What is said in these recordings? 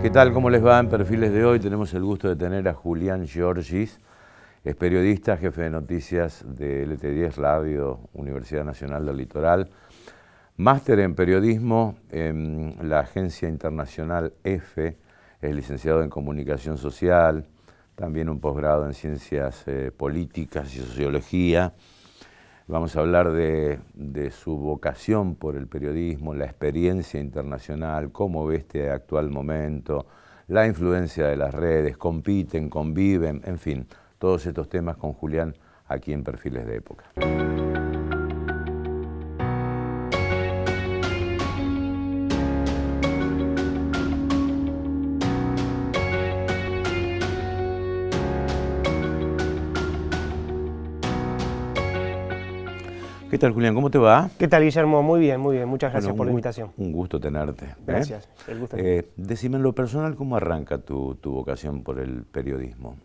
¿Qué tal? ¿Cómo les va? En Perfiles de hoy tenemos el gusto de tener a Julián Giorgis, es periodista, jefe de noticias de LT10 Radio, Universidad Nacional del Litoral, máster en periodismo en la agencia internacional EFE, es licenciado en comunicación social, también un posgrado en ciencias políticas y sociología. Vamos a hablar de su vocación por el periodismo, la experiencia internacional, cómo ve este actual momento, la influencia de las redes, compiten, conviven, en fin, todos estos temas con Julián aquí en Perfiles de Época. ¿Qué tal, Julián? ¿Cómo te va? ¿Qué tal, Guillermo? Muy bien, muy bien. Muchas gracias por la invitación. Un gusto tenerte. Gracias. El gusto decime en lo personal, ¿cómo arranca tu vocación por el periodismo?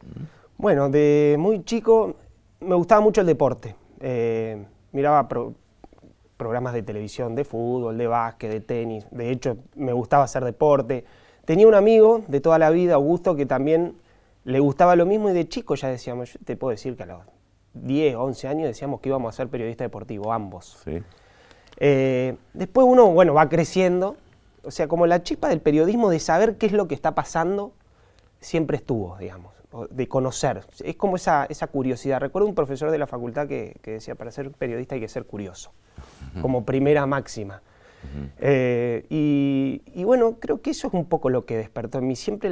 Bueno, de muy chico me gustaba mucho el deporte. Miraba programas de televisión de fútbol, de básquet, de tenis. De hecho, me gustaba hacer deporte. Tenía un amigo de toda la vida, Augusto, que también le gustaba lo mismo y de chico ya decíamos, yo te puedo decir que a los 10, 11 años decíamos que íbamos a ser periodista deportivo, ambos. Sí. Después uno, bueno, va creciendo, o sea, como la chispa del periodismo de saber qué es lo que está pasando, siempre estuvo, digamos, de conocer. Es como esa curiosidad. Recuerdo un profesor de la facultad que decía, para ser periodista hay que ser curioso, como primera máxima. Y bueno, creo que eso es un poco lo que despertó en mí, siempre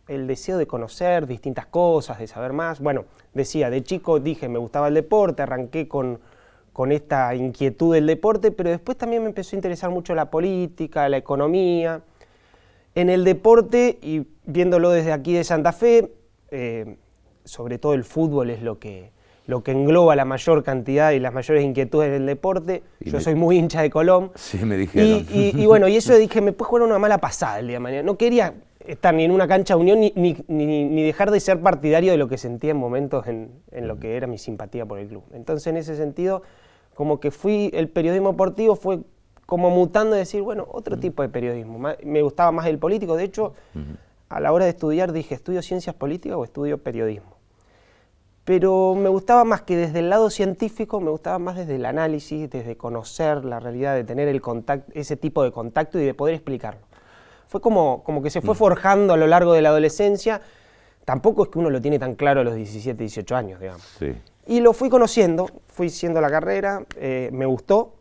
el deseo de conocer distintas cosas, de saber más. Bueno, decía, de chico dije, me gustaba el deporte, arranqué con esta inquietud del deporte, pero después también me empezó a interesar mucho la política, la economía. En el deporte, y viéndolo desde aquí de Santa Fe, sobre todo el fútbol es lo que engloba la mayor cantidad y las mayores inquietudes del deporte. Yo soy muy hincha de Colón. Sí, me dijeron. Y bueno, y eso dije, me puede jugar una mala pasada el día de mañana. No quería estar ni en una cancha de Unión ni dejar de ser partidario de lo que sentía en momentos en lo que era mi simpatía por el club. Entonces, en ese sentido, como que el periodismo deportivo fue como mutando de decir, bueno, otro tipo de periodismo. Me gustaba más el político. De hecho, a la hora de estudiar dije, ¿estudio ciencias políticas o estudio periodismo? Pero me gustaba más que desde el lado científico, me gustaba más desde el análisis, desde conocer la realidad, de tener ese tipo de contacto y de poder explicarlo. Fue como que se fue forjando a lo largo de la adolescencia. Tampoco es que uno lo tiene tan claro a los 17, 18 años, digamos. Sí. Y lo fui conociendo, fui haciendo la carrera, me gustó.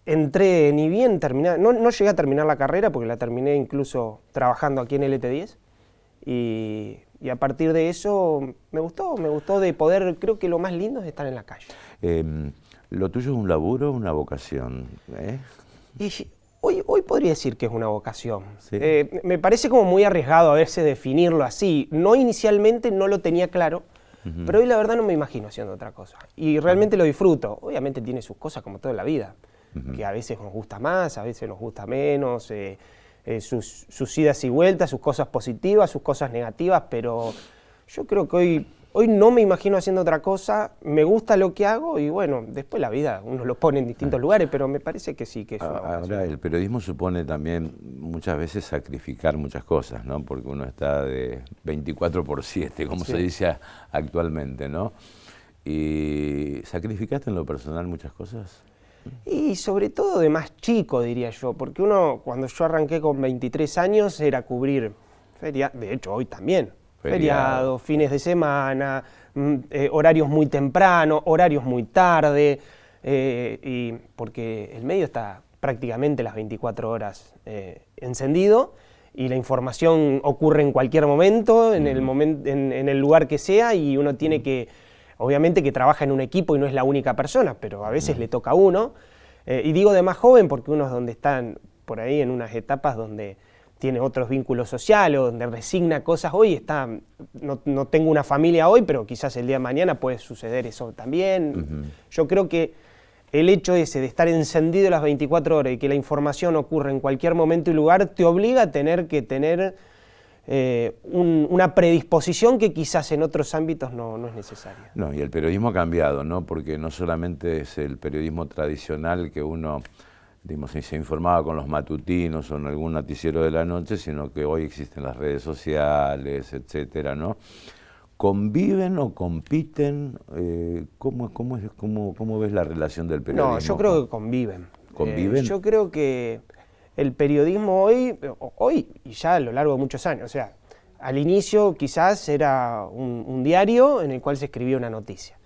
Entré ni bien terminar, no llegué a terminar la carrera porque la terminé incluso trabajando aquí en LT10. Y a partir de eso me gustó de poder, creo que lo más lindo es estar en la calle. Lo tuyo es un laburo, una vocación, Y hoy podría decir que es una vocación. ¿Sí? Me parece como muy arriesgado a veces definirlo así. No inicialmente no lo tenía claro, pero hoy la verdad no me imagino haciendo otra cosa. Y realmente lo disfruto. Obviamente tiene sus cosas como toda la vida, que a veces nos gusta más, a veces nos gusta menos, sus idas y vueltas, sus cosas positivas, sus cosas negativas, pero yo creo que hoy no me imagino haciendo otra cosa, me gusta lo que hago y bueno, después la vida uno lo pone en distintos lugares, pero me parece que sí, que es una vocación. Ahora, el periodismo supone también muchas veces sacrificar muchas cosas, ¿no? Porque uno está de 24/7, como se dice actualmente, ¿no? ¿Y sacrificaste en lo personal muchas cosas? Y sobre todo de más chico, diría yo, porque cuando yo arranqué con 23 años era cubrir feriados, de hecho hoy también, feriados, fines de semana, horarios muy temprano, horarios muy tarde, y porque el medio está prácticamente las 24 horas encendido y la información ocurre en cualquier momento, en el lugar que sea, y uno tiene que, obviamente que trabaja en un equipo y no es la única persona, pero a veces le toca a uno, y digo de más joven porque uno es donde están por ahí en unas etapas donde tiene otros vínculos sociales, donde resigna cosas hoy, no tengo una familia hoy, pero quizás el día de mañana puede suceder eso también. Yo creo que el hecho ese de estar encendido las 24 horas y que la información ocurre en cualquier momento y lugar, te obliga a tener que tener una predisposición que quizás en otros ámbitos no es necesaria. No, y el periodismo ha cambiado, ¿no? Porque no solamente es el periodismo tradicional que uno digamos, se informaba con los matutinos o en algún noticiero de la noche, sino que hoy existen las redes sociales, etcétera, ¿no? ¿Conviven o compiten? ¿Cómo ves la relación del periodismo? No, yo creo que conviven. ¿Conviven? Yo creo que el periodismo hoy, y ya a lo largo de muchos años, o sea, al inicio quizás era un diario en el cual se escribía una noticia.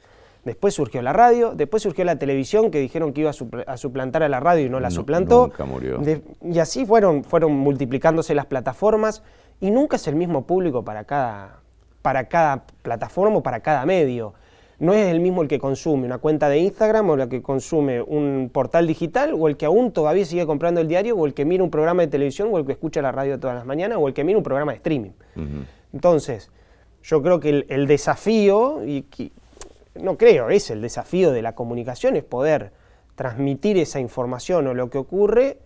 Después surgió la radio, después surgió la televisión, que dijeron que iba a suplantar a la radio y no la suplantó. Nunca murió. Y así fueron multiplicándose las plataformas, y nunca es el mismo público para cada plataforma o para cada medio. No es el mismo el que consume una cuenta de Instagram o el que consume un portal digital, o el que aún todavía sigue comprando el diario, o el que mira un programa de televisión, o el que escucha la radio todas las mañanas, o el que mira un programa de streaming. Entonces, yo creo que el desafío, es el desafío de la comunicación, es poder transmitir esa información o lo que ocurre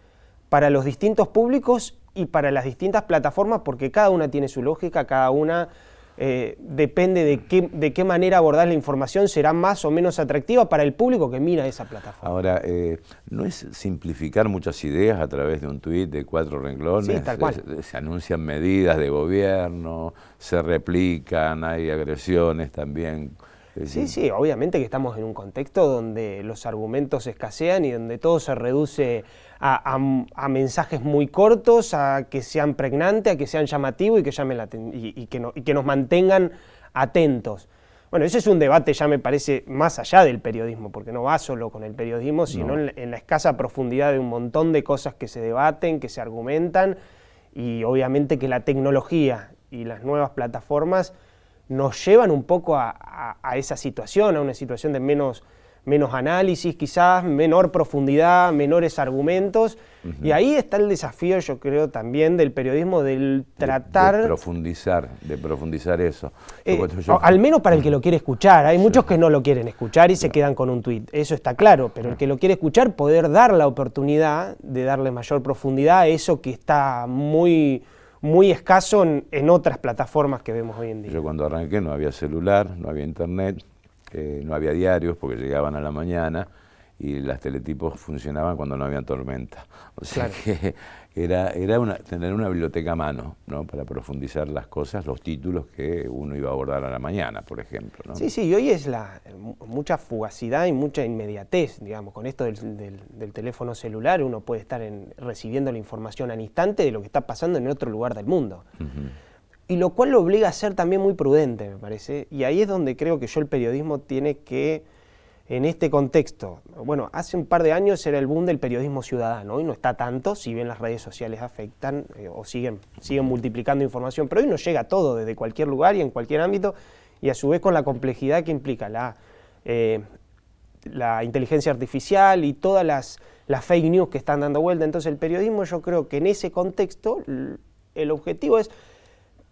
para los distintos públicos y para las distintas plataformas, porque cada una tiene su lógica, cada una depende de qué manera abordar la información, será más o menos atractiva para el público que mira esa plataforma. Ahora, ¿no es simplificar muchas ideas a través de un tuit de 4 renglones? Sí, tal cual. Se anuncian medidas de gobierno, se replican, hay agresiones también. Sí, obviamente que estamos en un contexto donde los argumentos escasean y donde todo se reduce a mensajes muy cortos, a que sean pregnantes, a que sean llamativos y que llamen y que nos mantengan atentos. Bueno, ese es un debate, ya me parece, más allá del periodismo, porque no va solo con el periodismo, sino en la escasa profundidad de un montón de cosas que se debaten, que se argumentan, y obviamente que la tecnología y las nuevas plataformas nos llevan un poco a esa situación, a una situación de menos análisis quizás, menor profundidad, menores argumentos, y ahí está el desafío, yo creo, también del periodismo, del tratar... De profundizar eso. Al menos para el que lo quiere escuchar. Hay muchos que no lo quieren escuchar y se quedan con un tuit, eso está claro, pero el que lo quiere escuchar, poder dar la oportunidad de darle mayor profundidad a eso que está muy escaso en otras plataformas que vemos hoy en día. Yo cuando arranqué no había celular, no había internet, no había diarios porque llegaban a la mañana y las teletipos funcionaban cuando no había tormenta. O sea que era tener una biblioteca a mano, ¿no? Para profundizar las cosas, los títulos que uno iba a abordar a la mañana, por ejemplo, ¿no? Sí, y hoy es mucha fugacidad y mucha inmediatez, digamos, con esto del teléfono celular uno puede estar recibiendo la información al instante de lo que está pasando en otro lugar del mundo. Y lo cual lo obliga a ser también muy prudente, me parece, y ahí es donde creo que el periodismo tiene que, en este contexto, bueno, hace un par de años era el boom del periodismo ciudadano, hoy no está tanto, si bien las redes sociales afectan o siguen multiplicando información, pero hoy nos llega todo desde cualquier lugar y en cualquier ámbito, y a su vez con la complejidad que implica la inteligencia artificial y todas las fake news que están dando vuelta. Entonces el periodismo, yo creo que en ese contexto el objetivo es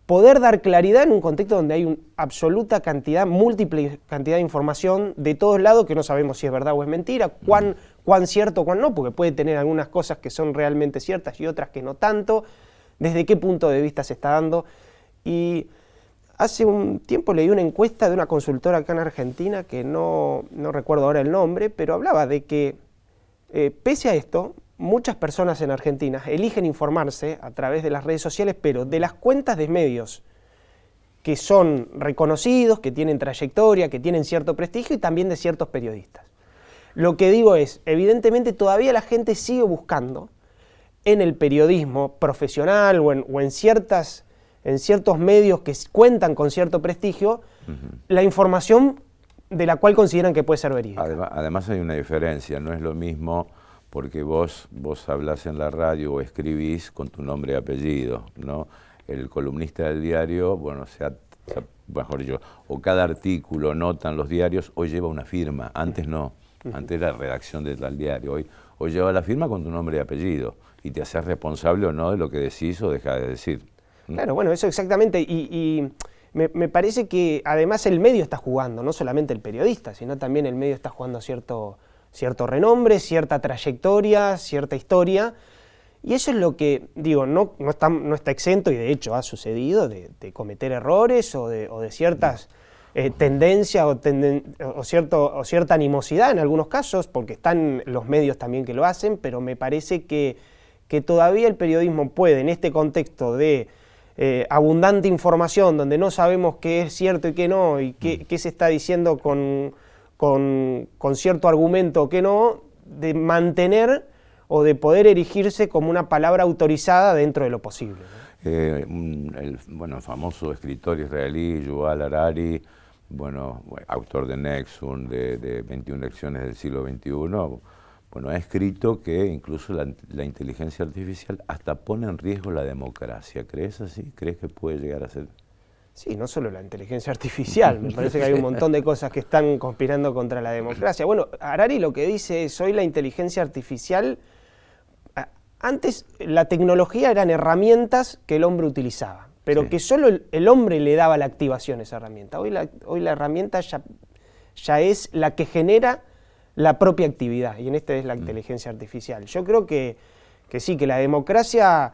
poder dar claridad en un contexto donde hay una absoluta múltiple cantidad de información de todos lados que no sabemos si es verdad o es mentira, cuán cierto o cuán no, porque puede tener algunas cosas que son realmente ciertas y otras que no tanto, desde qué punto de vista se está dando. Y hace un tiempo leí una encuesta de una consultora acá en Argentina, que no recuerdo ahora el nombre, pero hablaba de que pese a esto, muchas personas en Argentina eligen informarse a través de las redes sociales, pero de las cuentas de medios que son reconocidos, que tienen trayectoria, que tienen cierto prestigio, y también de ciertos periodistas. Lo que digo es, evidentemente todavía la gente sigue buscando en el periodismo profesional o en ciertos medios que cuentan con cierto prestigio, la información de la cual consideran que puede ser verídica. Además hay una diferencia, no es lo mismo porque vos hablás en la radio o escribís con tu nombre y apellido, ¿no? El columnista del diario, bueno, mejor dicho, o cada artículo, nota en los diarios, hoy lleva una firma, antes no, antes era redacción de tal diario, hoy lleva la firma con tu nombre y apellido, y te haces responsable o no de lo que decís o dejás de decir. Claro, bueno, eso exactamente, y me parece que además el medio está jugando, no solamente el periodista, sino también el medio está jugando cierto renombre, cierta trayectoria, cierta historia, y eso es lo que, digo, no está exento, y de hecho ha sucedido, de cometer errores o de ciertas tendencia o cierta animosidad en algunos casos, porque están los medios también que lo hacen, pero me parece que todavía el periodismo puede, en este contexto de abundante información, donde no sabemos qué es cierto y qué no, y qué se está diciendo con cierto argumento o qué no, de mantener o de poder erigirse como una palabra autorizada dentro de lo posible, ¿no? El famoso escritor israelí Yuval Harari, autor de Nexum, de 21 lecciones del siglo XXI, ha escrito que incluso la inteligencia artificial hasta pone en riesgo la democracia. ¿Crees así? ¿Crees que puede llegar a ser? Sí, no solo la inteligencia artificial, me parece que hay un montón de cosas que están conspirando contra la democracia. Bueno, Harari lo que dice es, hoy la inteligencia artificial, antes la tecnología eran herramientas que el hombre utilizaba, pero que solo el hombre le daba la activación a esa herramienta. Hoy la herramienta ya es la que genera la propia actividad, y en este es la inteligencia artificial. Yo creo que sí, que la democracia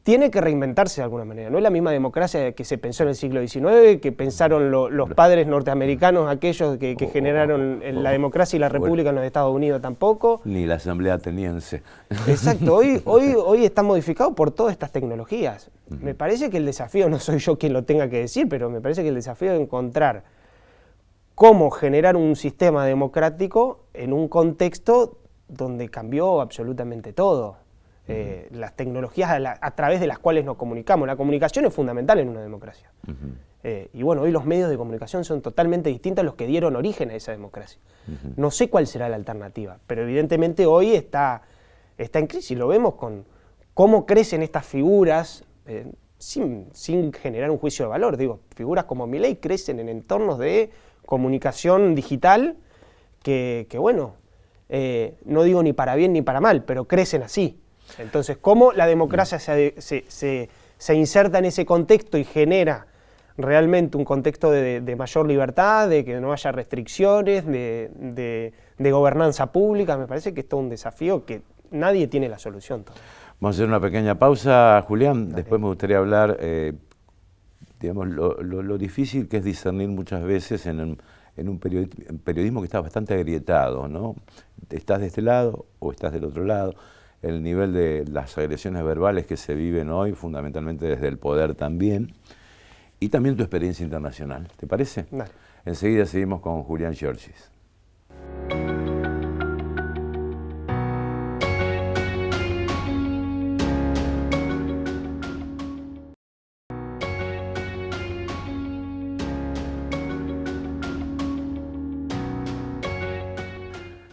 tiene que reinventarse de alguna manera. No es la misma democracia que se pensó en el siglo XIX, que pensaron los padres norteamericanos, aquellos que generaron la democracia y la república en los Estados Unidos tampoco. Ni la asamblea ateniense. Exacto, hoy está modificado por todas estas tecnologías. Me parece que el desafío, no soy yo quien lo tenga que decir, pero me parece que el desafío es encontrar cómo generar un sistema democrático en un contexto donde cambió absolutamente todo. Las tecnologías a través de las cuales nos comunicamos. La comunicación es fundamental en una democracia. Y bueno, hoy los medios de comunicación son totalmente distintos a los que dieron origen a esa democracia. No sé cuál será la alternativa, pero evidentemente hoy está en crisis. Lo vemos con cómo crecen estas figuras, sin generar un juicio de valor. Digo, figuras como Milei crecen en entornos de comunicación digital que no digo ni para bien ni para mal, pero crecen así. Entonces, ¿cómo la democracia se inserta en ese contexto y genera realmente un contexto de mayor libertad, de que no haya restricciones, de gobernanza pública? Me parece que es todo un desafío que nadie tiene la solución todavía. Vamos a hacer una pequeña pausa, Julián. Dale. Después me gustaría hablar, lo difícil que es discernir muchas veces en un periodismo que está bastante agrietado, ¿no? ¿Estás de este lado o estás del otro lado? El nivel de las agresiones verbales que se viven hoy, fundamentalmente desde el poder también, y también tu experiencia internacional. ¿Te parece? Dale. Enseguida seguimos con Julián Giorgis.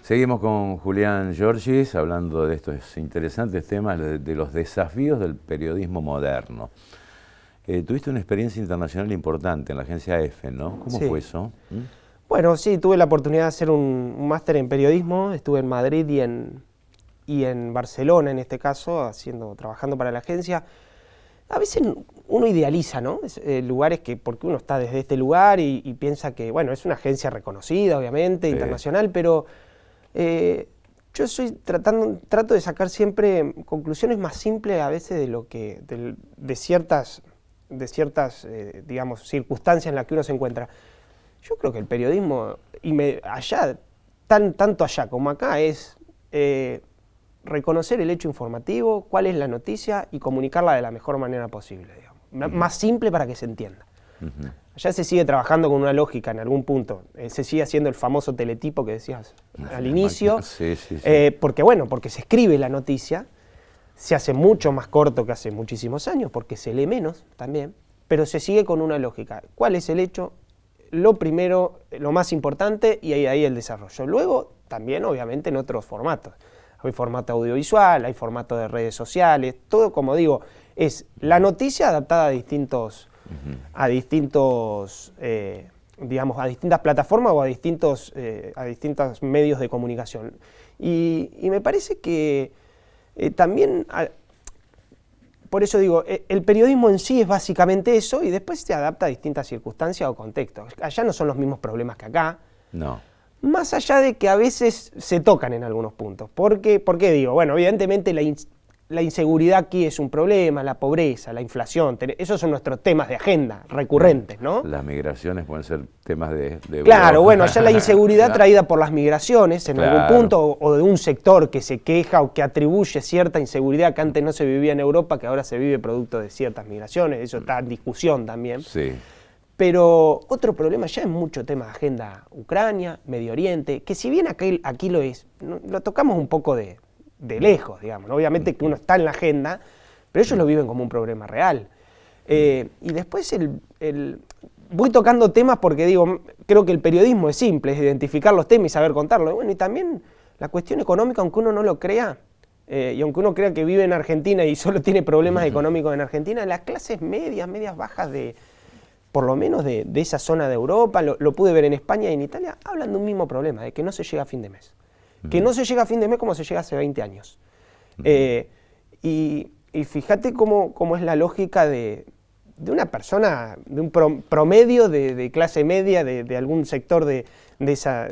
Seguimos con Julián Giorgis hablando de estos interesantes temas, de los desafíos del periodismo moderno. Tuviste una experiencia internacional importante en la agencia EFE, ¿no? ¿Cómo fue eso? Bueno, sí, tuve la oportunidad de hacer un máster en periodismo, estuve en Madrid y en Barcelona en este caso, trabajando para la agencia. A veces uno idealiza, ¿no? Lugares porque uno está desde este lugar y piensa que, bueno, es una agencia reconocida, obviamente, internacional, pero yo trato de sacar siempre conclusiones más simples a veces de ciertas digamos, circunstancias en las que uno se encuentra. Yo creo que el periodismo, allá, tanto allá como acá, es reconocer el hecho informativo, cuál es la noticia y comunicarla de la mejor manera posible, digamos. Más simple para que se entienda. Allá se sigue trabajando con una lógica en algún punto. Se sigue haciendo el famoso teletipo que decías al inicio. Sí. Porque se escribe la noticia, se hace mucho más corto que hace muchísimos años, porque se lee menos también, pero se sigue con una lógica. ¿Cuál es el hecho? Lo primero, lo más importante, y ahí el desarrollo. Luego, también, obviamente, en otros formatos. Hay formato audiovisual, hay formato de redes sociales, todo, como digo, es la noticia adaptada a distintas plataformas o a distintos medios de comunicación. Y me parece que también, por eso digo, el periodismo en sí es básicamente eso y después se adapta a distintas circunstancias o contextos. Allá no son los mismos problemas que acá. No. Más allá de que a veces se tocan en algunos puntos. ¿Por qué digo? Bueno, evidentemente la inseguridad aquí es un problema, la pobreza, la inflación, esos son nuestros temas de agenda recurrentes, ¿no? Las migraciones pueden ser temas de claro, bueno, allá la inseguridad traída por las migraciones en algún punto, o de un sector que se queja o que atribuye cierta inseguridad que antes no se vivía en Europa, que ahora se vive producto de ciertas migraciones, eso está en discusión también. Sí. Pero otro problema ya es mucho tema de agenda Ucrania, Medio Oriente, que si bien aquí lo es, lo tocamos un poco de lejos, digamos, ¿no? Obviamente que uno está en la agenda, pero ellos lo viven como un problema real. Y después voy tocando temas porque digo, creo que el periodismo es simple, es identificar los temas y saber contarlos. Bueno, y también la cuestión económica, aunque uno no lo crea, y aunque uno crea que vive en Argentina y solo tiene problemas económicos en Argentina, las clases medias bajas por lo menos de esa zona de Europa, lo pude ver en España y en Italia, hablan de un mismo problema, de que no se llega a fin de mes. Que no se llega a fin de mes como se llega hace 20 años. Y fíjate cómo es la lógica de una persona, de un promedio de clase media, de algún sector de esa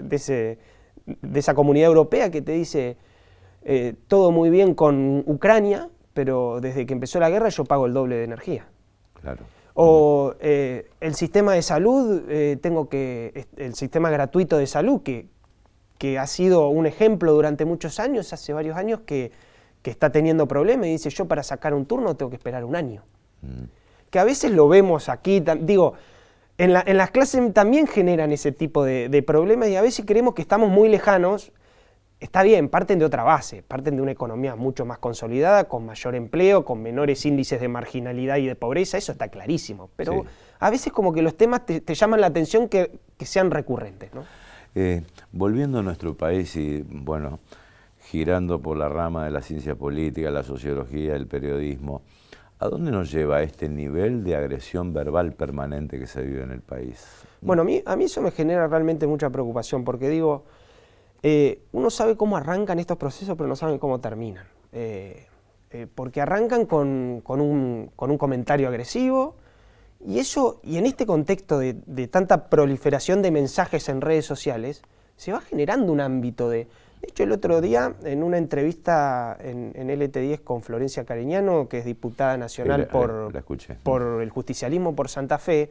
comunidad europea que te dice, todo muy bien con Ucrania, pero desde que empezó la guerra yo pago el doble de energía. Claro. O el sistema de salud, el sistema gratuito de salud, que ha sido un ejemplo durante muchos años, hace varios años que está teniendo problemas y dice, yo para sacar un turno tengo que esperar un año. Que a veces lo vemos aquí, digo, en las clases también generan ese tipo de problemas y a veces creemos que estamos muy lejanos. Está bien, parten de otra base, parten de una economía mucho más consolidada, con mayor empleo, con menores índices de marginalidad y de pobreza, eso está clarísimo. Pero sí, a veces como que los temas te llaman la atención que sean recurrentes, ¿no? Volviendo a nuestro país y, bueno, girando por la rama de la ciencia política, la sociología, el periodismo, ¿a dónde nos lleva este nivel de agresión verbal permanente que se vive en el país? Bueno, a mí eso me genera realmente mucha preocupación, porque digo, uno sabe cómo arrancan estos procesos, pero no sabe cómo terminan. Porque arrancan con un comentario agresivo, y en este contexto de tanta proliferación de mensajes en redes sociales, se va generando un ámbito de hecho, el otro día, en una entrevista en LT10 con Florencia Cariñano, que es diputada nacional por el justicialismo por Santa Fe,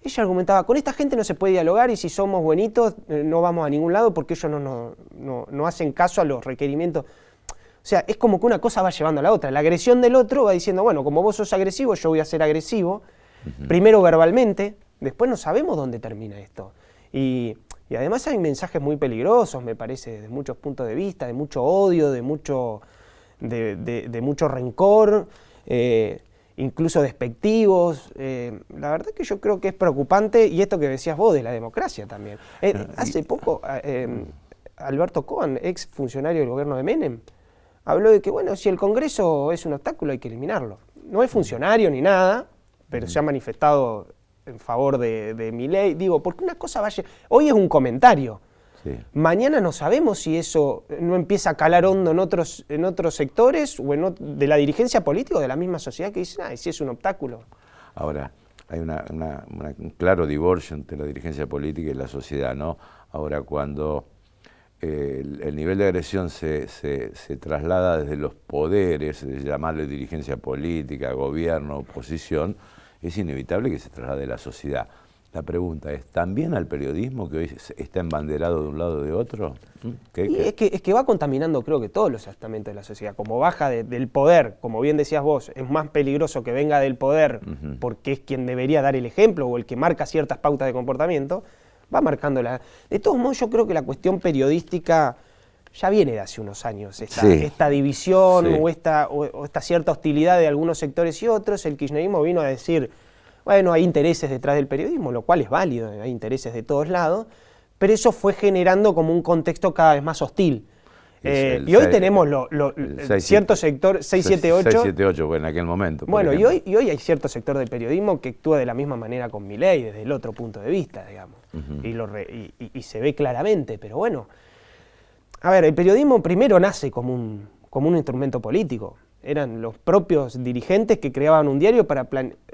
ella argumentaba, con esta gente no se puede dialogar y si somos buenitos no vamos a ningún lado porque ellos no hacen caso a los requerimientos. O sea, es como que una cosa va llevando a la otra. La agresión del otro va diciendo, bueno, como vos sos agresivo, yo voy a ser agresivo, primero verbalmente, después no sabemos dónde termina esto. Y además hay mensajes muy peligrosos, me parece, desde muchos puntos de vista, de mucho odio, de mucho rencor, incluso despectivos. La verdad que yo creo que es preocupante, y esto que decías vos de la democracia también. Hace poco, Alberto Cohen, ex funcionario del gobierno de Menem, habló de que, bueno, si el Congreso es un obstáculo hay que eliminarlo. No es funcionario ni nada, pero se ha manifestado en favor de Milei. Digo, porque una cosa hoy es un comentario. Sí. Mañana no sabemos si eso no empieza a calar hondo en otros sectores o de la dirigencia política o de la misma sociedad que dicen, si es un obstáculo. Ahora, hay un claro divorcio entre la dirigencia política y la sociedad, ¿no? Ahora, cuando el nivel de agresión se traslada desde los poderes, de llamarle dirigencia política, gobierno, oposición, es inevitable que se traslade a la sociedad. La pregunta es, ¿también al periodismo que hoy está embanderado de un lado o de otro? Es que va contaminando, creo que todos los estamentos de la sociedad. Como baja del poder, como bien decías vos, es más peligroso que venga del poder porque es quien debería dar el ejemplo o el que marca ciertas pautas de comportamiento, va marcando De todos modos, yo creo que la cuestión periodística ya viene de hace unos años, esta división o esta cierta hostilidad de algunos sectores y otros. El kirchnerismo vino a decir, bueno, hay intereses detrás del periodismo, lo cual es válido, hay intereses de todos lados, pero eso fue generando como un contexto cada vez más hostil. Y hoy tenemos cierto sector, 678. 678, bueno, en aquel momento. Bueno, y hoy hay cierto sector del periodismo que actúa de la misma manera con Milei, desde el otro punto de vista, digamos. Y se ve claramente, pero bueno. A ver, el periodismo primero nace como un instrumento político. Eran los propios dirigentes que creaban un diario para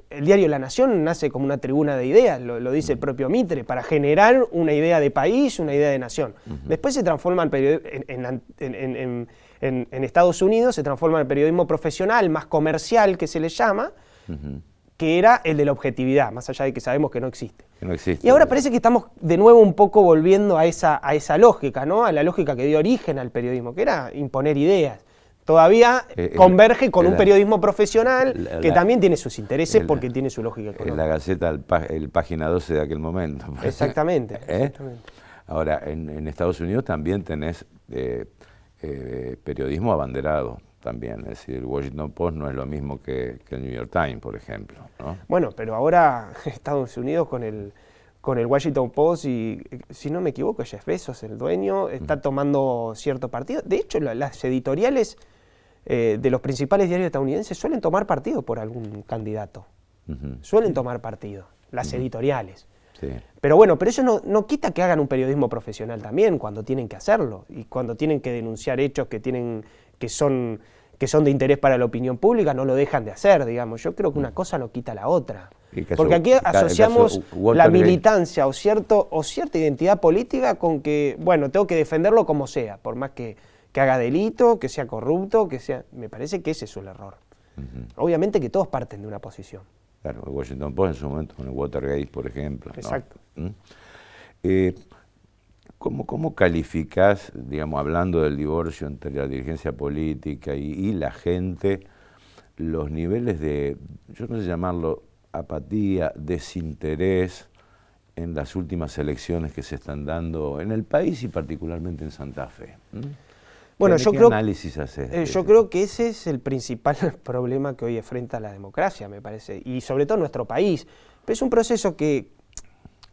el diario La Nación nace como una tribuna de ideas, lo dice el propio Mitre, para generar una idea de país, una idea de nación. Después se transforma en Estados Unidos, se transforma en el periodismo profesional, más comercial que se le llama, que era el de la objetividad, más allá de que sabemos que no existe. Y ahora parece que estamos de nuevo un poco volviendo a esa lógica, ¿no? A la lógica que dio origen al periodismo, que era imponer ideas. Todavía converge con un periodismo profesional que también tiene sus intereses porque tiene su lógica económica. La Gaceta, el página 12 de aquel momento. Exactamente. Ahora, en Estados Unidos también tenés periodismo abanderado también. Es decir, el Washington Post no es lo mismo que el New York Times, por ejemplo, ¿no? Bueno, pero ahora Estados Unidos con el Washington Post y, si no me equivoco, Jeff Bezos, el dueño, está tomando cierto partido. De hecho, las editoriales de los principales diarios estadounidenses suelen tomar partido por algún candidato. Suelen tomar partido, las editoriales. Sí. Pero bueno, pero eso no quita que hagan un periodismo profesional también cuando tienen que hacerlo y cuando tienen que denunciar hechos que son de interés para la opinión pública, no lo dejan de hacer, digamos. Yo creo que una cosa no quita la otra. Porque aquí asociamos la militancia o cierta identidad política con que, bueno, tengo que defenderlo como sea, por más que haga delito, que sea corrupto, que sea... Me parece que ese es el error. Obviamente que todos parten de una posición. Claro, el Washington Post en su momento con el Watergate, por ejemplo, ¿no? Exacto. ¿Cómo calificás, digamos, hablando del divorcio entre la dirigencia política y la gente, los niveles de, yo no sé llamarlo apatía, desinterés en las últimas elecciones que se están dando en el país y particularmente en Santa Fe? Bueno, ¿Qué análisis haces? Yo creo que ese es el principal problema que hoy enfrenta la democracia, me parece, y sobre todo nuestro país. Pero es un proceso que,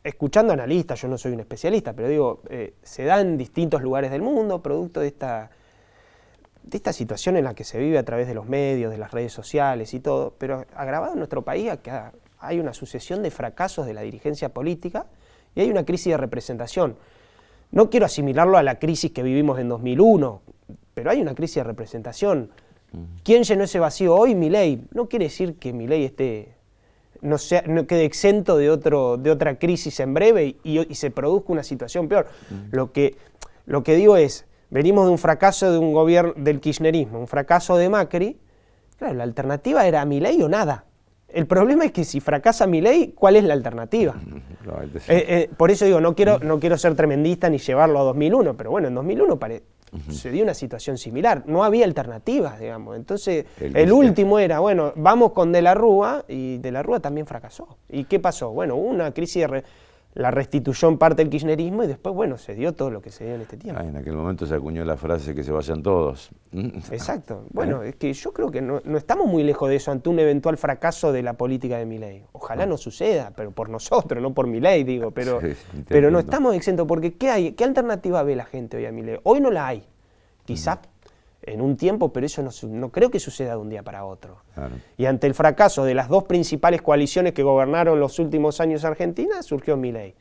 escuchando analistas, yo no soy un especialista, pero digo, se da en distintos lugares del mundo, producto de esta situación en la que se vive a través de los medios, de las redes sociales y todo, pero agravado en nuestro país que hay una sucesión de fracasos de la dirigencia política y hay una crisis de representación. No quiero asimilarlo a la crisis que vivimos en 2001, pero hay una crisis de representación. ¿Quién llenó ese vacío hoy? Milei. No quiere decir que Milei no quede exento de otra crisis en breve y se produzca una situación peor. Lo que digo es, venimos de un fracaso de un gobierno del kirchnerismo, un fracaso de Macri. Claro, la alternativa era Milei o nada. El problema es que si fracasa Milei, ¿cuál es la alternativa? Por eso digo, no quiero ser tremendista ni llevarlo a 2001, pero bueno, en 2001 se dio una situación similar, no había alternativas, digamos. Entonces, el último era, bueno, vamos con De la Rúa, y De la Rúa también fracasó. ¿Y qué pasó? Bueno, hubo una crisis la restituyó en parte el kirchnerismo y después, bueno, se dio todo lo que se dio en este tiempo. En aquel momento se acuñó la frase que se vayan todos. Exacto. Bueno, es que yo creo que no estamos muy lejos de eso ante un eventual fracaso de la política de Milei. Ojalá no suceda, pero por nosotros, no por Milei, digo, pero no estamos exentos, porque ¿qué alternativa ve la gente hoy a Milei? Hoy no la hay. Quizás en un tiempo, pero eso no creo que suceda de un día para otro. Claro. Y ante el fracaso de las dos principales coaliciones que gobernaron los últimos años Argentina, surgió Milei.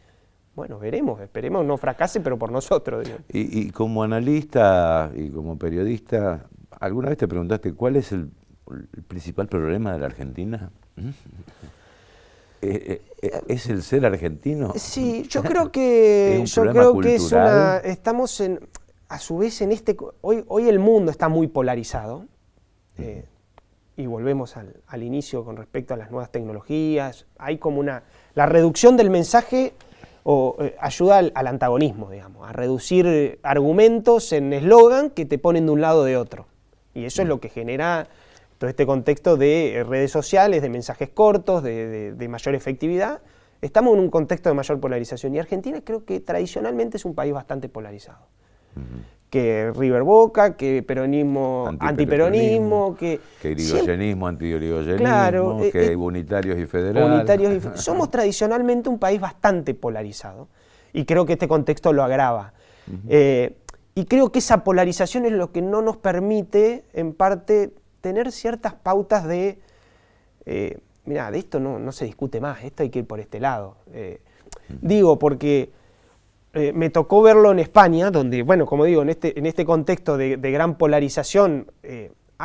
Bueno, veremos, esperemos no fracase, pero por nosotros. Y como analista y como periodista, ¿alguna vez te preguntaste cuál es el principal problema de la Argentina? ¿Es el ser argentino? Sí, yo creo que estamos a su vez hoy el mundo está muy polarizado, y volvemos al inicio con respecto a las nuevas tecnologías, hay como la reducción del mensaje ayuda al antagonismo, digamos, a reducir argumentos en eslogan que te ponen de un lado o de otro, y eso es lo que genera todo este contexto de redes sociales, de mensajes cortos, de mayor efectividad. Estamos en un contexto de mayor polarización y Argentina creo que tradicionalmente es un país bastante polarizado. Que River Boca, que peronismo, antiperonismo, que irigoyenismo, anti-irigoyenismo, claro, que unitarios y federales. Somos tradicionalmente un país bastante polarizado y creo que este contexto lo agrava. Y creo que esa polarización es lo que no nos permite, en parte, tener ciertas pautas de, mirá, de esto no se discute más, esto hay que ir por este lado. Digo, porque me tocó verlo en España, donde, bueno, como digo, en este contexto de gran polarización,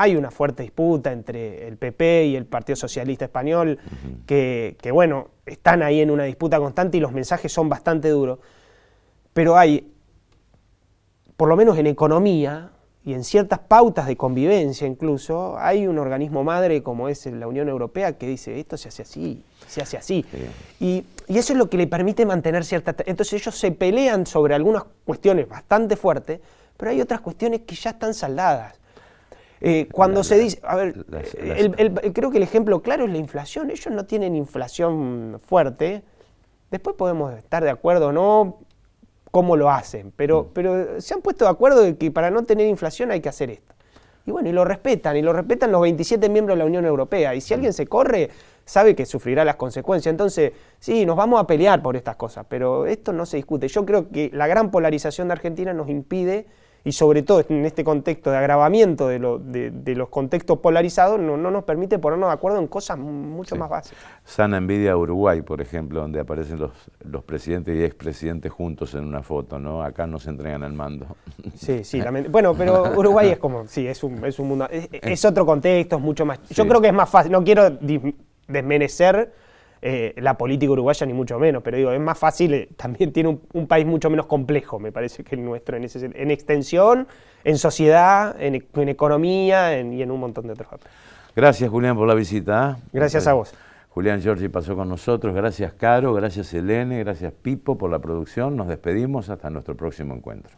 hay una fuerte disputa entre el PP y el Partido Socialista Español, que bueno, están ahí en una disputa constante y los mensajes son bastante duros, pero hay, por lo menos en economía y en ciertas pautas de convivencia incluso, hay un organismo madre como es la Unión Europea que dice, esto se hace así, se hace así. Sí. Y eso es lo que le permite mantener cierta... Entonces ellos se pelean sobre algunas cuestiones bastante fuertes, pero hay otras cuestiones que ya están saldadas. Cuando se dice, a ver, creo que el ejemplo claro es la inflación. Ellos no tienen inflación fuerte. Después podemos estar de acuerdo o no cómo lo hacen, pero se han puesto de acuerdo de que para no tener inflación hay que hacer esto. Y bueno, y lo respetan los 27 miembros de la Unión Europea. Y si alguien se corre, sabe que sufrirá las consecuencias. Entonces, sí, nos vamos a pelear por estas cosas, pero esto no se discute. Yo creo que la gran polarización de Argentina nos impide, y sobre todo en este contexto de agravamiento de los contextos polarizados, no nos permite ponernos de acuerdo en cosas mucho más básicas. Sana envidia a Uruguay, por ejemplo, donde aparecen los presidentes y expresidentes juntos en una foto, ¿no? Acá no se entregan al mando. Sí, bueno, pero Uruguay es como, sí, es un mundo, es otro contexto, es mucho más... Yo creo que es más fácil, no quiero desmerecer la política uruguaya ni mucho menos, pero digo, es más fácil, también tiene un país mucho menos complejo, me parece que el nuestro, en extensión, en sociedad, en economía y en un montón de otros factores. Gracias, Julián, por la visita. Gracias a vos. Julián Giorgi pasó con nosotros. Gracias, Caro. Gracias, Elene. Gracias, Pipo, por la producción. Nos despedimos hasta nuestro próximo encuentro.